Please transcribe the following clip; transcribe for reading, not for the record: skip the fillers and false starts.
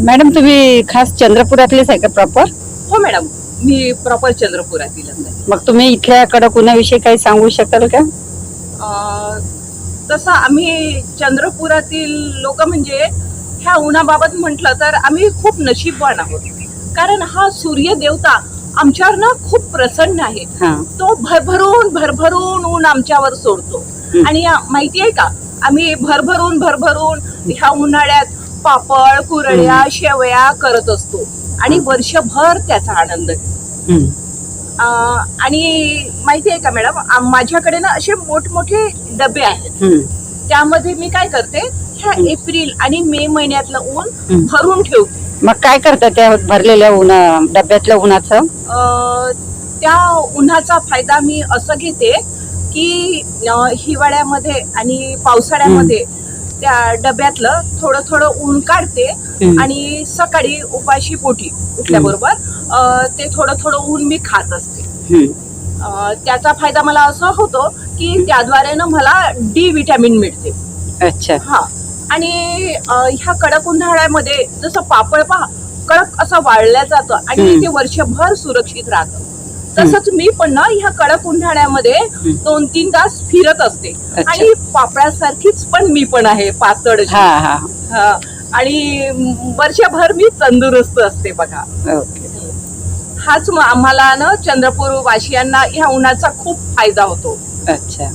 Madam तुम्ही खास चंद्रपुरातलेच आहे का प्रॉपर? हो मॅडम, मी प्रॉपर चंद्रपुरातीलच आहे. मग तुम्ही इथल्या कडक उन्हाविषयी काही सांगू शकाल का? तसं आम्ही चंद्रपुरातील लोक म्हणजे ह्या उन्हाबाबत म्हटलं तर आम्ही खूप नशीबवान आहोत. कारण हा सूर्य देवता आमच्यावर ना खूप प्रसन्न आहे. हा. तो भरभरून ऊन आमच्यावर सोडतो. आणि माहिती आहे का, आम्ही भरभरून ह्या उन्हाळ्यात पापड, कुरड्या, शेवया करत असतो आणि वर्षभर त्याचा आनंद घेतो. आणि माहिती आहे का मॅडम, माझ्याकडे ना असे मोठमोठे डबे आहेत. त्यामध्ये मी काय करते, ह्या एप्रिल आणि मे महिन्यातलं ऊन भरून ठेवते. मग काय करता त्या भरलेल्या डब्यातल्या उन्हाचं? त्या उन्हाचा फायदा मी असं घेते की हिवाळ्यामध्ये आणि पावसाळ्यामध्ये त्या डब्यातलं थोडं ऊन काढते आणि सकाळी उपाशी पोटी उठल्याबरोबर ते थोडं ऊन मी खात असते. त्याचा फायदा मला असा होतो की त्याद्वारे ना मला डी विटॅमिन मिळते. अच्छा. हा. आणि ह्या कडक उन्हाळ्यामध्ये जसं पापड पहा कडक असं वाळल्या जातं आणि ते वर्षभर सुरक्षित राहतं. तसंच मी पण ना ह्या कडक उन्हाळ्यामध्ये 2-3 तास फिरत असते. आणि पापडासारखीच पण मी पण आहे, पातळ. आणि वर्षभर मी तंदुरुस्त असते बघा. हाच आम्हाला ना चंद्रपूर वासियांना ह्या उन्हाचा खूप फायदा होतो. अच्छा.